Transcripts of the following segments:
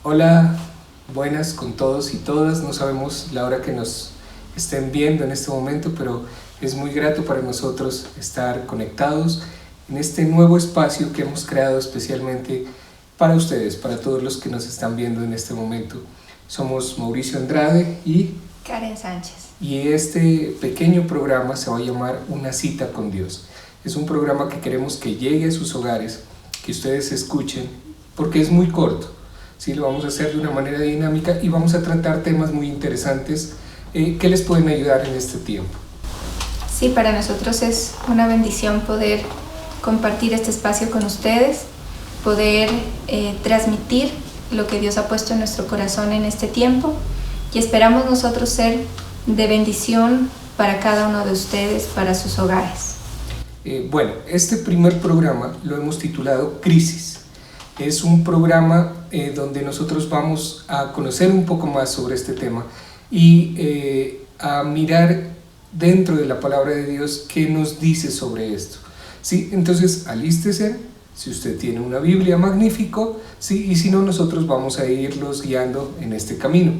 Hola, buenas con todos y todas. No sabemos la hora que nos estén viendo en este momento, pero es muy grato para nosotros estar conectados en este nuevo espacio que hemos creado especialmente para ustedes, para todos los que nos están viendo en este momento. Somos Mauricio Andrade y Karen Sánchez. Y este pequeño programa se va a llamar Una cita con Dios. Es un programa que queremos que llegue a sus hogares, que ustedes escuchen, porque es muy corto. ¿Sí? Lo vamos a hacer de una manera dinámica y vamos a tratar temas muy interesantes que les pueden ayudar en este tiempo. Sí, para nosotros es una bendición poder compartir este espacio con ustedes, poder transmitir lo que Dios ha puesto en nuestro corazón en este tiempo, y esperamos nosotros ser de bendición para cada uno de ustedes, para sus hogares. Bueno, este primer programa lo hemos titulado Crisis. Es un programa donde nosotros vamos a conocer un poco más sobre este tema y a mirar dentro de la palabra de Dios qué nos dice sobre esto. ¿Sí? Entonces, alístese, si usted tiene una Biblia, magnífico, ¿sí? Y si no, nosotros vamos a irlos guiando en este camino.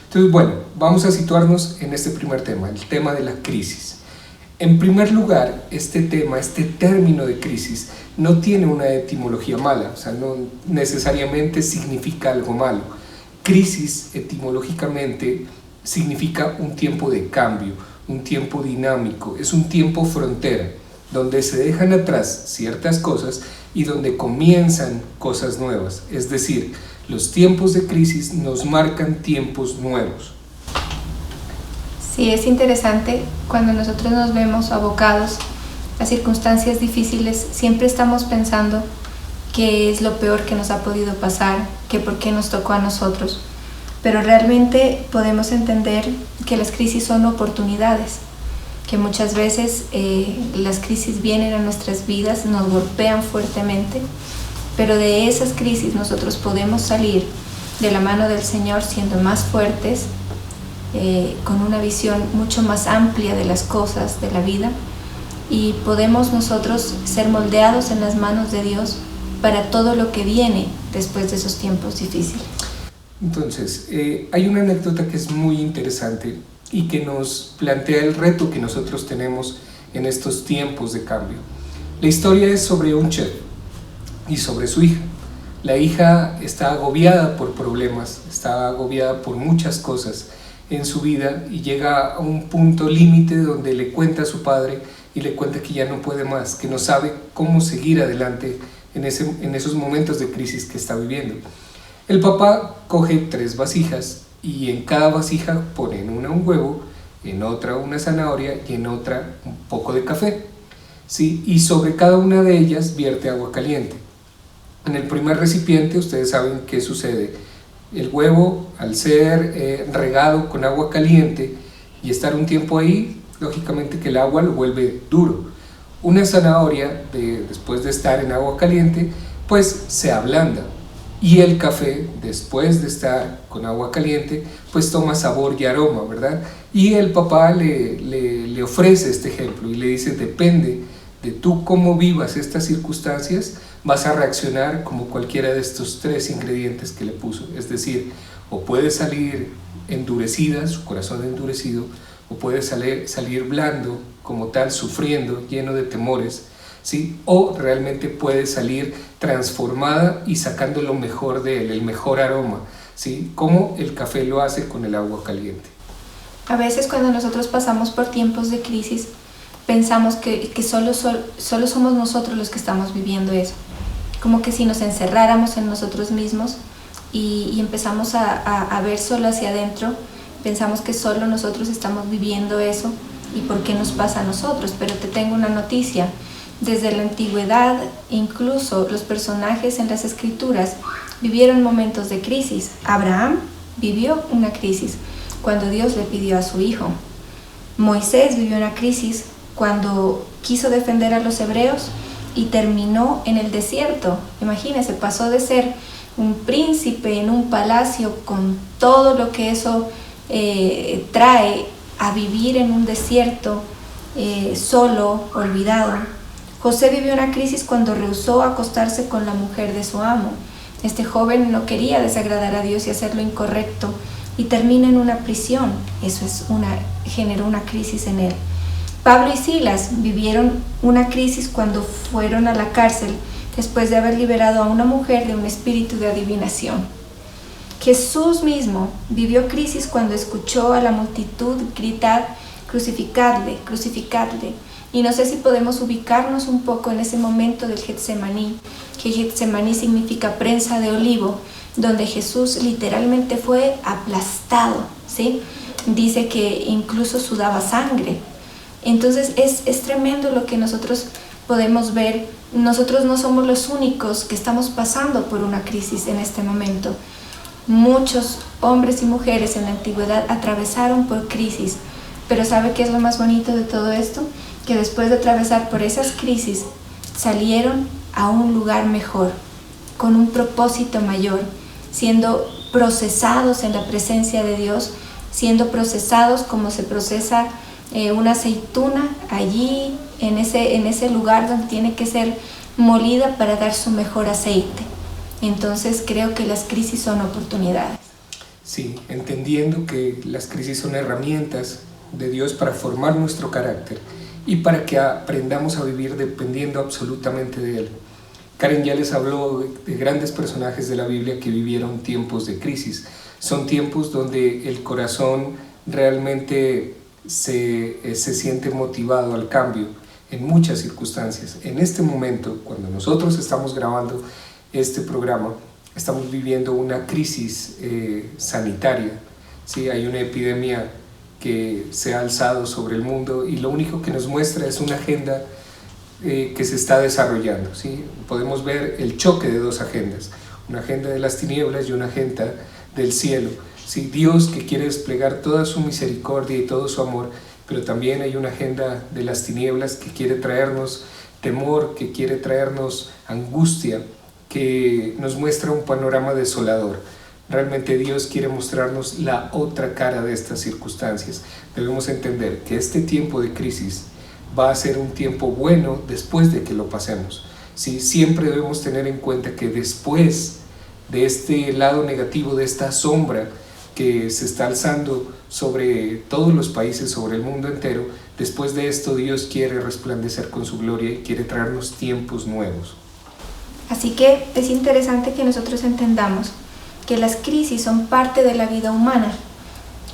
Entonces, bueno, vamos a situarnos en este primer tema, el tema de la crisis. En primer lugar, este tema, este término de crisis, no tiene una etimología mala, o sea, no necesariamente significa algo malo. Crisis, etimológicamente, significa un tiempo de cambio, un tiempo dinámico, es un tiempo frontera, donde se dejan atrás ciertas cosas y donde comienzan cosas nuevas. Es decir, los tiempos de crisis nos marcan tiempos nuevos. Sí, es interesante cuando nosotros nos vemos abocados a circunstancias difíciles, siempre estamos pensando qué es lo peor que nos ha podido pasar, que por qué nos tocó a nosotros. Pero realmente podemos entender que las crisis son oportunidades, que muchas veces las crisis vienen a nuestras vidas, nos golpean fuertemente, pero de esas crisis nosotros podemos salir de la mano del Señor siendo más fuertes, con una visión mucho más amplia de las cosas de la vida, y podemos nosotros ser moldeados en las manos de Dios para todo lo que viene después de esos tiempos difíciles. Entonces, hay una anécdota que es muy interesante y que nos plantea el reto que nosotros tenemos en estos tiempos de cambio. La historia es sobre un chef y sobre su hija. La hija está agobiada por problemas, está agobiada por muchas cosas en su vida y llega a un punto límite donde le cuenta a su padre y le cuenta que ya no puede más, que no sabe cómo seguir adelante en esos momentos de crisis que está viviendo. El papá coge 3 vasijas y en cada vasija pone en una un huevo, en otra una zanahoria y en otra un poco de café, ¿sí? Y sobre cada una de ellas vierte agua caliente. En el primer recipiente ustedes saben qué sucede. El huevo, al ser regado con agua caliente y estar un tiempo ahí, lógicamente que el agua lo vuelve duro. Una zanahoria, después de estar en agua caliente, pues se ablanda. Y el café, después de estar con agua caliente, pues toma sabor y aroma, ¿verdad? Y el papá le ofrece este ejemplo y le dice, depende de tú cómo vivas estas circunstancias, vas a reaccionar como cualquiera de estos 3 ingredientes que le puso. Es decir, o puede salir endurecida, su corazón endurecido, o puede salir blando, como tal, sufriendo, lleno de temores, ¿sí? O realmente puede salir transformada y sacando lo mejor de él, el mejor aroma, ¿sí? Como el café lo hace con el agua caliente. A veces cuando nosotros pasamos por tiempos de crisis, pensamos que solo somos nosotros los que estamos viviendo eso. Como que si nos encerráramos en nosotros mismos y empezamos a ver solo hacia adentro, pensamos que solo nosotros estamos viviendo eso y por qué nos pasa a nosotros. Pero te tengo una noticia. Desde la antigüedad, incluso los personajes en las escrituras vivieron momentos de crisis. Abraham vivió una crisis cuando Dios le pidió a su hijo. Moisés vivió una crisis cuando quiso defender a los hebreos y terminó en el desierto. Imagínense, pasó de ser un príncipe en un palacio con todo lo que eso trae a vivir en un desierto solo, olvidado. José vivió una crisis cuando rehusó acostarse con la mujer de su amo. Este joven no quería desagradar a Dios y hacer lo incorrecto y termina en una prisión. Eso generó una crisis en él. Pablo y Silas vivieron una crisis cuando fueron a la cárcel después de haber liberado a una mujer de un espíritu de adivinación. Jesús mismo vivió crisis cuando escuchó a la multitud gritar: crucificadle, crucificadle. Y no sé si podemos ubicarnos un poco en ese momento del Getsemaní, que Getsemaní significa prensa de olivo, donde Jesús literalmente fue aplastado, ¿sí? Dice que incluso sudaba sangre. Entonces es tremendo lo que nosotros podemos ver. Nosotros no somos los únicos que estamos pasando por una crisis en este momento. Muchos hombres y mujeres en la antigüedad atravesaron por crisis, pero ¿sabe qué es lo más bonito de todo esto? Que después de atravesar por esas crisis salieron a un lugar mejor, con un propósito mayor, siendo procesados en la presencia de Dios, siendo procesados como se procesa una aceituna allí en ese lugar donde tiene que ser molida para dar su mejor aceite. Entonces creo que las crisis son oportunidades. Sí, entendiendo que las crisis son herramientas de Dios para formar nuestro carácter y para que aprendamos a vivir dependiendo absolutamente de Él. Karen ya les habló de grandes personajes de la Biblia que vivieron tiempos de crisis. Son tiempos donde el corazón realmente se siente motivado al cambio en muchas circunstancias. En este momento, cuando nosotros estamos grabando este programa, estamos viviendo una crisis sanitaria. ¿Sí? Hay una epidemia que se ha alzado sobre el mundo y lo único que nos muestra es una agenda que se está desarrollando, ¿sí? Podemos ver el choque de dos agendas, una agenda de las tinieblas y una agenda del cielo, ¿sí? Dios que quiere desplegar toda su misericordia y todo su amor, pero también hay una agenda de las tinieblas que quiere traernos temor, que quiere traernos angustia, que nos muestra un panorama desolador. Realmente Dios quiere mostrarnos la otra cara de estas circunstancias. Debemos entender que este tiempo de crisis va a ser un tiempo bueno después de que lo pasemos. ¿Sí? Siempre debemos tener en cuenta que después de este lado negativo, de esta sombra que se está alzando sobre todos los países, sobre el mundo entero, después de esto Dios quiere resplandecer con su gloria y quiere traernos tiempos nuevos. Así que es interesante que nosotros entendamos que las crisis son parte de la vida humana.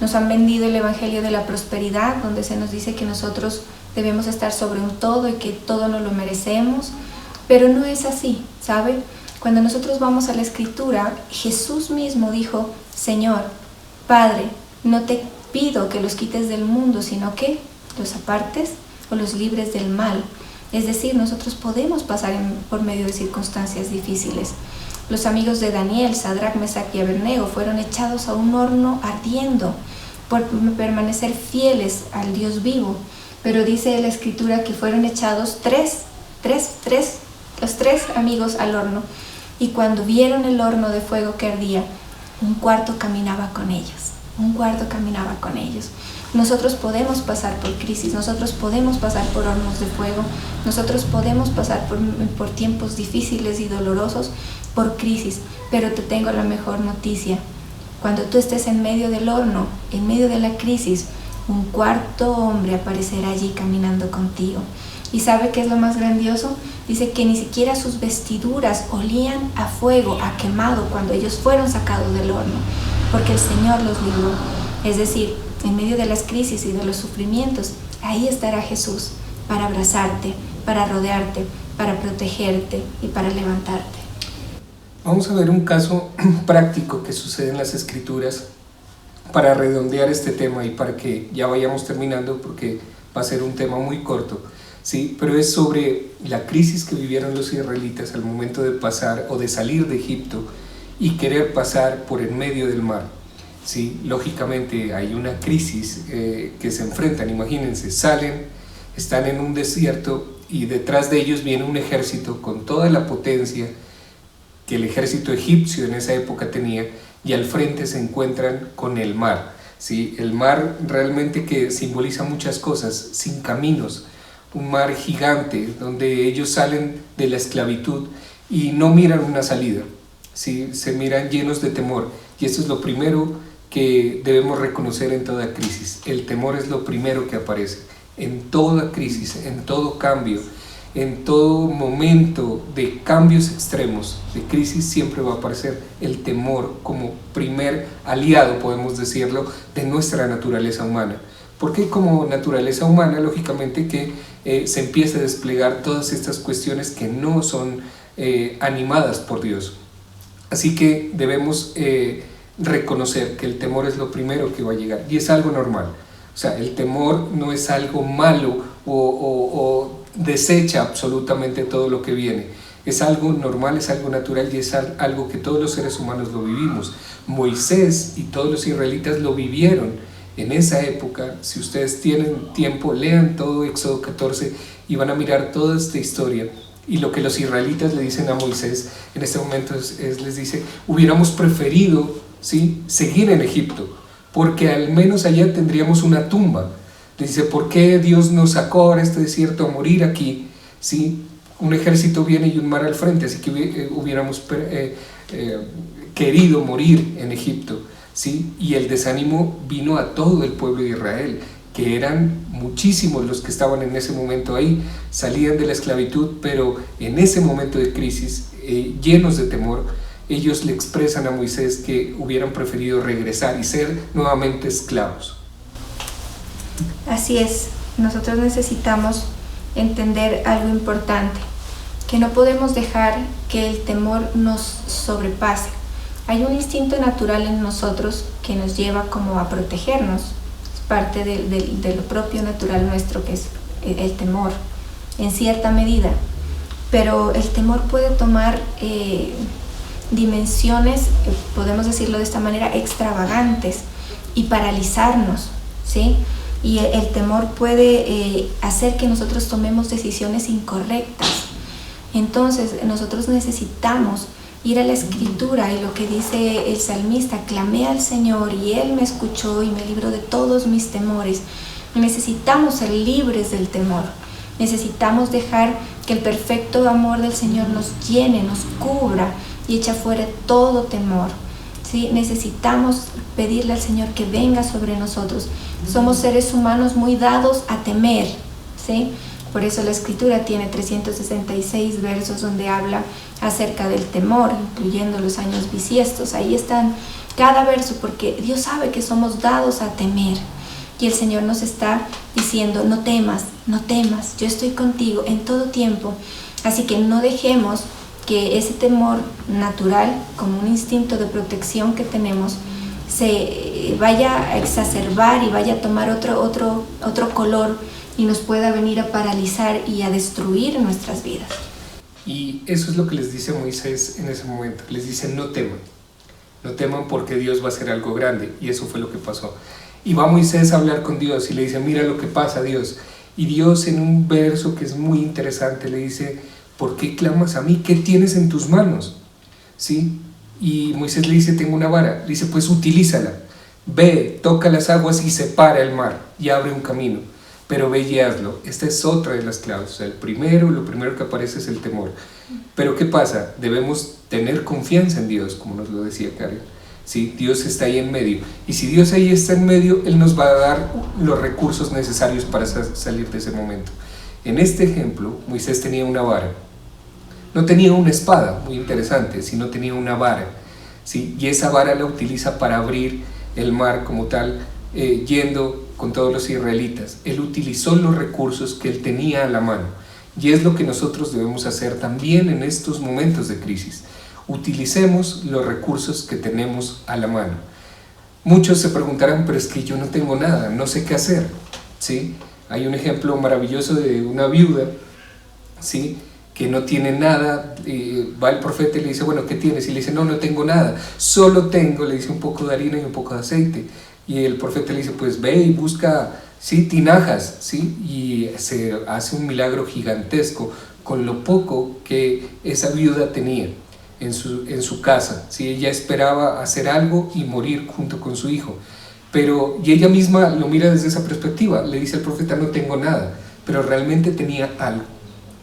Nos han vendido el evangelio de la prosperidad, donde se nos dice que nosotros debemos estar sobre un todo y que todo nos lo merecemos, pero no es así, ¿sabe? Cuando nosotros vamos a la Escritura, Jesús mismo dijo: Señor, Padre, no te pido que los quites del mundo, sino que los apartes o los libres del mal. Es decir, nosotros podemos pasar por medio de circunstancias difíciles. Los amigos de Daniel, Sadrach, Mesach y Abednego, fueron echados a un horno ardiendo por permanecer fieles al Dios vivo. Pero dice la Escritura que fueron echados los tres amigos al horno. Y cuando vieron el horno de fuego que ardía, un cuarto caminaba con ellos. Nosotros podemos pasar por crisis, nosotros podemos pasar por hornos de fuego, nosotros podemos pasar por tiempos difíciles y dolorosos, por crisis, pero te tengo la mejor noticia. Cuando tú estés en medio del horno, en medio de la crisis, un cuarto hombre aparecerá allí caminando contigo. ¿Y sabe qué es lo más grandioso? Dice que ni siquiera sus vestiduras olían a fuego, a quemado, cuando ellos fueron sacados del horno, porque el Señor los libró. Es decir, en medio de las crisis y de los sufrimientos, ahí estará Jesús para abrazarte, para rodearte, para protegerte y para levantarte. Vamos a ver un caso práctico que sucede en las Escrituras para redondear este tema y para que ya vayamos terminando, porque va a ser un tema muy corto, ¿sí? Pero es sobre la crisis que vivieron los israelitas al momento de pasar o de salir de Egipto y querer pasar por en medio del mar. Sí, lógicamente hay una crisis que se enfrentan. Imagínense, salen, están en un desierto y detrás de ellos viene un ejército con toda la potencia que el ejército egipcio en esa época tenía, y al frente se encuentran con el mar. ¿Sí? El mar realmente que simboliza muchas cosas, sin caminos, un mar gigante donde ellos salen de la esclavitud y no miran una salida. ¿sí? Se miran llenos de temor, y esto es lo primero que debemos reconocer en toda crisis. El temor es lo primero que aparece en toda crisis, en todo cambio, en todo momento de cambios extremos, de crisis, siempre va a aparecer el temor como primer aliado, podemos decirlo, de nuestra naturaleza humana. Porque como naturaleza humana, lógicamente que se empieza a desplegar todas estas cuestiones que no son animadas por Dios. Así que debemos reconocer que el temor es lo primero que va a llegar, y es algo normal. O sea, el temor no es algo malo o desecha absolutamente todo lo que viene. Es algo normal, es algo natural, y es algo que todos los seres humanos lo vivimos. Moisés y todos los israelitas lo vivieron en esa época. Si ustedes tienen tiempo, lean todo Éxodo 14 y van a mirar toda esta historia. Y lo que los israelitas le dicen a Moisés en este momento les dice: hubiéramos preferido, ¿sí?, seguir en Egipto, porque al menos allá tendríamos una tumba. Dice: ¿por qué Dios nos sacó ahora a este desierto a morir aquí? ¿Sí? Un ejército viene y un mar al frente, así que hubiéramos querido morir en Egipto, ¿sí? Y el desánimo vino a todo el pueblo de Israel, que eran muchísimos los que estaban en ese momento ahí, salían de la esclavitud, pero en ese momento de crisis, llenos de temor, ellos le expresan a Moisés que hubieran preferido regresar y ser nuevamente esclavos. Así es, nosotros necesitamos entender algo importante, que no podemos dejar que el temor nos sobrepase. Hay un instinto natural en nosotros que nos lleva como a protegernos, es parte de lo propio natural nuestro, que es el temor, en cierta medida, pero el temor puede tomar dimensiones, podemos decirlo de esta manera, extravagantes, y paralizarnos, ¿sí? Y el temor puede hacer que nosotros tomemos decisiones incorrectas. Entonces nosotros necesitamos ir a la Escritura, y lo que dice el salmista: clamé al Señor y Él me escuchó y me libró de todos mis temores. Necesitamos ser libres del temor. Necesitamos dejar que el perfecto amor del Señor nos llene, nos cubra y echa fuera todo temor, ¿sí? Necesitamos pedirle al Señor que venga sobre nosotros. Somos seres humanos muy dados a temer, ¿sí? Por eso la Escritura tiene 366 versos donde habla acerca del temor, incluyendo los años bisiestos. Ahí están cada verso, porque Dios sabe que somos dados a temer. Y el Señor nos está diciendo: no temas, no temas, yo estoy contigo en todo tiempo. Así que no dejemos que ese temor natural, como un instinto de protección que tenemos, se vaya a exacerbar y vaya a tomar otro color y nos pueda venir a paralizar y a destruir nuestras vidas. Y eso es lo que les dice Moisés en ese momento. Les dice: no teman porque Dios va a hacer algo grande. Y eso fue lo que pasó. Y va Moisés a hablar con Dios y le dice: mira lo que pasa, Dios. Y Dios, en un verso que es muy interesante, le dice: ¿por qué clamas a mí? ¿Qué tienes en tus manos? ¿Sí? Y Moisés le dice: tengo una vara. Le dice: pues utilízala. Ve, toca las aguas y separa el mar y abre un camino. Pero ve y hazlo. Esta es otra de las claves. O sea, lo primero que aparece es el temor. Pero ¿qué pasa? Debemos tener confianza en Dios, como nos lo decía Karen. ¿Sí? Dios está ahí en medio. Y si Dios ahí está en medio, Él nos va a dar los recursos necesarios para salir de ese momento. En este ejemplo, Moisés tenía una vara. No tenía una espada, muy interesante, sino tenía una vara, ¿sí? Y esa vara la utiliza para abrir el mar como tal, yendo con todos los israelitas. Él utilizó los recursos que él tenía a la mano. Y es lo que nosotros debemos hacer también en estos momentos de crisis. Utilicemos los recursos que tenemos a la mano. Muchos se preguntarán: pero es que yo no tengo nada, no sé qué hacer, ¿sí? Hay un ejemplo maravilloso de una viuda, ¿sí?, que no tiene nada. Va el profeta y le dice: bueno, ¿qué tienes? Y le dice: no tengo nada, solo tengo, le dice, un poco de harina y un poco de aceite. Y el profeta le dice: pues ve y busca, ¿sí?, tinajas, ¿sí? Y se hace un milagro gigantesco con lo poco que esa viuda tenía en su casa, ¿sí? Ella esperaba hacer algo y morir junto con su hijo. Y ella misma lo mira desde esa perspectiva. Le dice al profeta: no tengo nada, pero realmente tenía algo.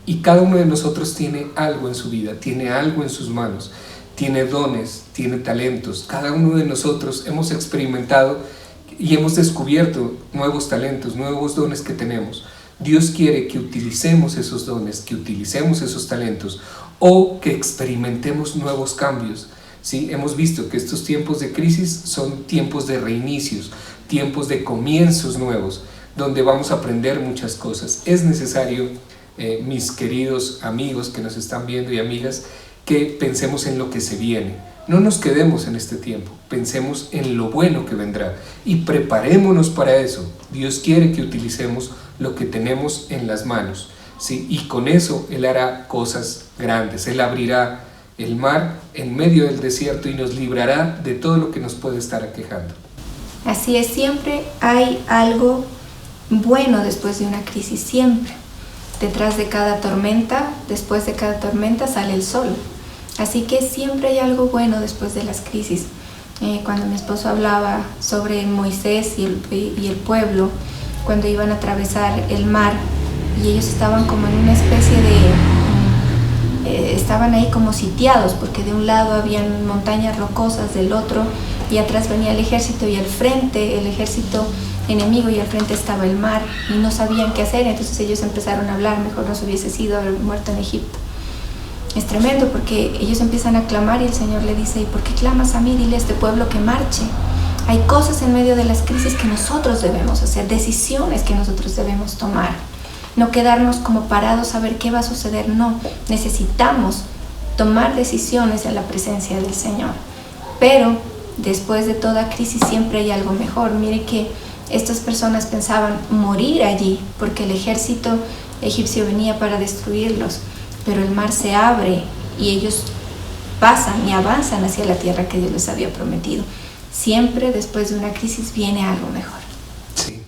Y cada uno de nosotros tiene algo en su vida, tiene algo en sus manos, tiene dones, tiene talentos. Cada uno de nosotros hemos experimentado y hemos descubierto nuevos talentos, nuevos dones que tenemos. Dios quiere que utilicemos esos dones, que utilicemos esos talentos o que experimentemos nuevos cambios. ¿Sí? Hemos visto que estos tiempos de crisis son tiempos de reinicios, tiempos de comienzos nuevos, donde vamos a aprender muchas cosas. Es necesario, mis queridos amigos que nos están viendo y amigas, que pensemos en lo que se viene. No nos quedemos en este tiempo, pensemos en lo bueno que vendrá y preparémonos para eso. Dios quiere que utilicemos lo que tenemos en las manos, ¿sí? Y con eso Él hará cosas grandes. Él abrirá el mar en medio del desierto y nos librará de todo lo que nos puede estar aquejando. Así es, siempre hay algo bueno después de una crisis, siempre. Detrás de cada tormenta, después de cada tormenta sale el sol. Así que siempre hay algo bueno después de las crisis. Cuando mi esposo hablaba sobre Moisés y el pueblo, cuando iban a atravesar el mar y ellos estaban como en una especie de... estaban ahí como sitiados, porque de un lado habían montañas rocosas, del otro, y atrás venía el ejército, y al frente el ejército enemigo, y al frente estaba el mar, y no sabían qué hacer. Entonces ellos empezaron a hablar: mejor nos hubiese sido haber muerto en Egipto. Es tremendo, porque ellos empiezan a clamar y el Señor le dice: ¿y por qué clamas a mí? Dile a este pueblo que marche. Hay cosas en medio de las crisis que nosotros debemos hacer, decisiones que nosotros debemos tomar. No quedarnos como parados a ver qué va a suceder, no. Necesitamos tomar decisiones en la presencia del Señor. Pero después de toda crisis siempre hay algo mejor. Mire que estas personas pensaban morir allí porque el ejército egipcio venía para destruirlos, pero el mar se abre y ellos pasan y avanzan hacia la tierra que Dios les había prometido. Siempre después de una crisis viene algo mejor. Sí,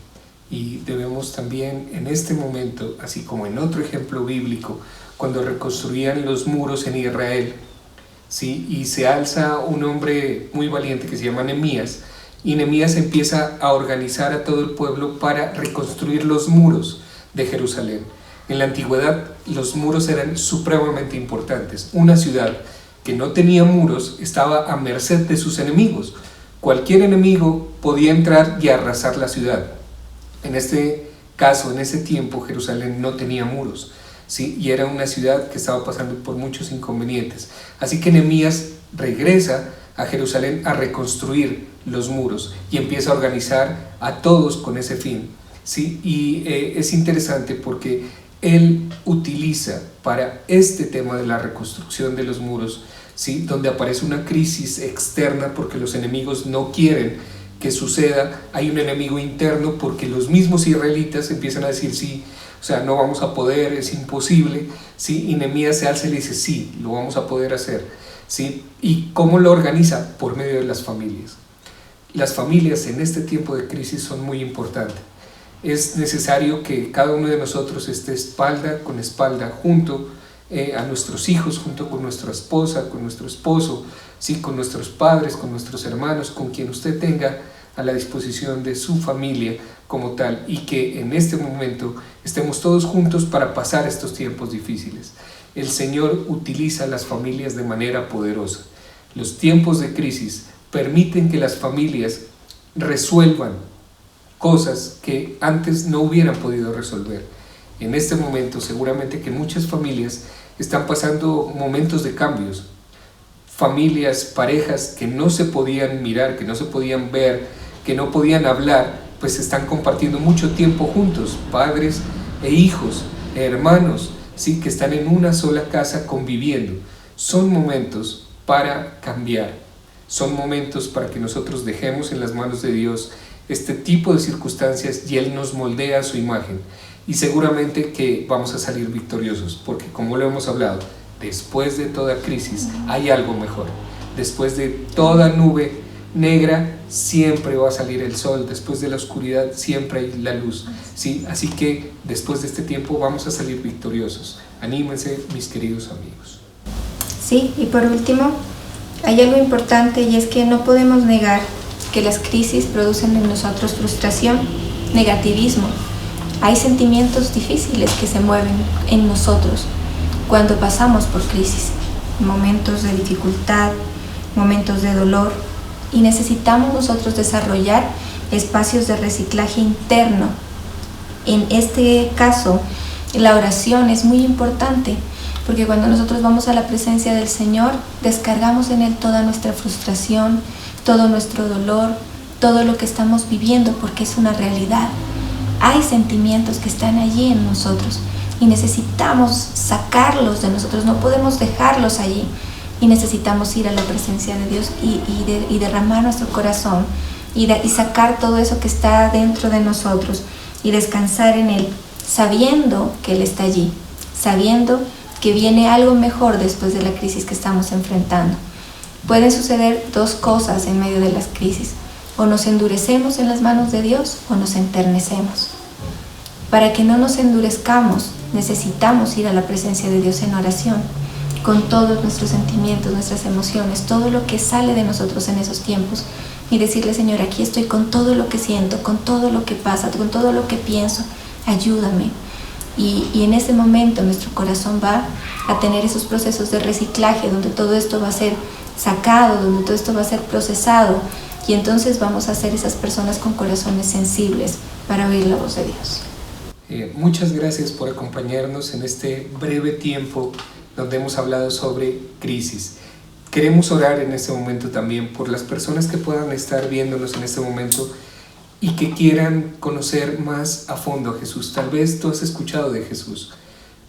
y debemos también en este momento, así como en otro ejemplo bíblico, cuando reconstruían los muros en Israel, ¿sí? Y se alza un hombre muy valiente que se llama Nehemías, y Nehemías empieza a organizar a todo el pueblo para reconstruir los muros de Jerusalén. En la antigüedad los muros eran supremamente importantes. Una ciudad que no tenía muros estaba a merced de sus enemigos. Cualquier enemigo podía entrar y arrasar la ciudad. En este caso, en ese tiempo, Jerusalén no tenía muros, ¿sí? Y era una ciudad que estaba pasando por muchos inconvenientes. Así que Nehemías regresa a Jerusalén a reconstruir los muros y empieza a organizar a todos con ese fin, ¿sí? Y es interesante porque él utiliza para este tema de la reconstrucción de los muros, ¿sí? Donde aparece una crisis externa porque los enemigos no quieren que suceda, hay un enemigo interno porque los mismos israelitas empiezan a decir: sí, o sea, no vamos a poder, es imposible, ¿sí? Y Nehemías se alza y le dice: sí, lo vamos a poder hacer, ¿sí? ¿Y cómo lo organiza? Por medio de las familias. Las familias en este tiempo de crisis son muy importantes. Es necesario que cada uno de nosotros esté espalda con espalda junto a nuestros hijos, junto con nuestra esposa, con nuestro esposo, ¿sí? Con nuestros padres, con nuestros hermanos, con quien usted tenga a la disposición de su familia como tal, y que en este momento estemos todos juntos para pasar estos tiempos difíciles. El Señor utiliza las familias de manera poderosa. Los tiempos de crisis permiten que las familias resuelvan cosas que antes no hubieran podido resolver. En este momento seguramente que muchas familias están pasando momentos de cambios. Familias, parejas que no se podían mirar, que no se podían ver, que no podían hablar, pues están compartiendo mucho tiempo juntos, padres e hijos, hermanos, ¿sí? Que están en una sola casa conviviendo. Son momentos para cambiar, son momentos para que nosotros dejemos en las manos de Dios este tipo de circunstancias y Él nos moldea a su imagen. Y seguramente que vamos a salir victoriosos, porque como lo hemos hablado, después de toda crisis hay algo mejor. Después de toda nube negra siempre va a salir el sol, después de la oscuridad siempre hay la luz, ¿sí? Así que después de este tiempo vamos a salir victoriosos. Anímense, mis queridos amigos. Sí, y por último, hay algo importante, y es que no podemos negar que las crisis producen en nosotros frustración, negativismo. Hay sentimientos difíciles que se mueven en nosotros cuando pasamos por crisis. momentos de dificultad, momentos de dolor, y necesitamos nosotros desarrollar espacios de reciclaje interno. En este caso, la oración es muy importante, porque cuando nosotros vamos a la presencia del Señor, descargamos en Él toda nuestra frustración, todo nuestro dolor, todo lo que estamos viviendo, porque es una realidad. Hay sentimientos que están allí en nosotros y necesitamos sacarlos de nosotros, no podemos dejarlos allí, y necesitamos ir a la presencia de Dios y derramar nuestro corazón y sacar todo eso que está dentro de nosotros y descansar en Él, sabiendo que Él está allí, sabiendo que viene algo mejor después de la crisis que estamos enfrentando. Pueden suceder dos cosas en medio de las crisis: o nos endurecemos en las manos de Dios o nos enternecemos. Para que no nos endurezcamos, necesitamos ir a la presencia de Dios en oración, con todos nuestros sentimientos, nuestras emociones, todo lo que sale de nosotros en esos tiempos, y decirle: Señor, aquí estoy con todo lo que siento, con todo lo que pasa, con todo lo que pienso, ayúdame. Y en ese momento nuestro corazón va a tener esos procesos de reciclaje, donde todo esto va a ser sacado, donde todo esto va a ser procesado, y entonces vamos a ser esas personas con corazones sensibles para oír la voz de Dios. Muchas gracias por acompañarnos en este breve tiempo donde hemos hablado sobre crisis. Queremos orar en este momento también por las personas que puedan estar viéndonos en este momento y que quieran conocer más a fondo a Jesús. Tal vez tú has escuchado de Jesús,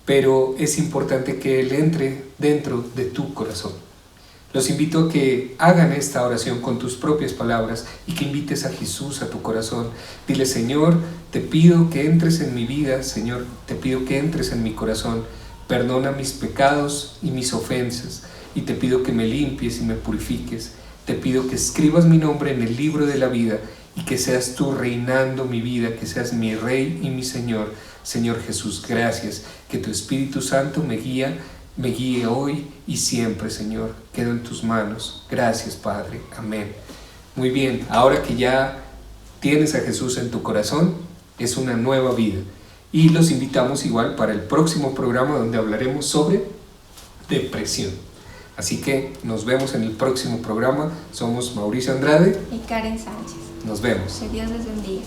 pero es importante que Él entre dentro de tu corazón. Los invito a que hagan esta oración con tus propias palabras y que invites a Jesús a tu corazón. Dile: Señor, te pido que entres en mi vida, Señor, te pido que entres en mi corazón. Perdona mis pecados y mis ofensas, y te pido que me limpies y me purifiques. Te pido que escribas mi nombre en el libro de la vida y que seas tú reinando mi vida, que seas mi Rey y mi Señor. Señor Jesús, gracias, que tu Espíritu Santo me guíe hoy y siempre, Señor. Quedo en tus manos. Gracias, Padre. Amén. Muy bien, ahora que ya tienes a Jesús en tu corazón, es una nueva vida. Y los invitamos igual para el próximo programa, donde hablaremos sobre depresión. Así que nos vemos en el próximo programa. Somos Mauricio Andrade y Karen Sánchez. Nos vemos. Que Dios les bendiga.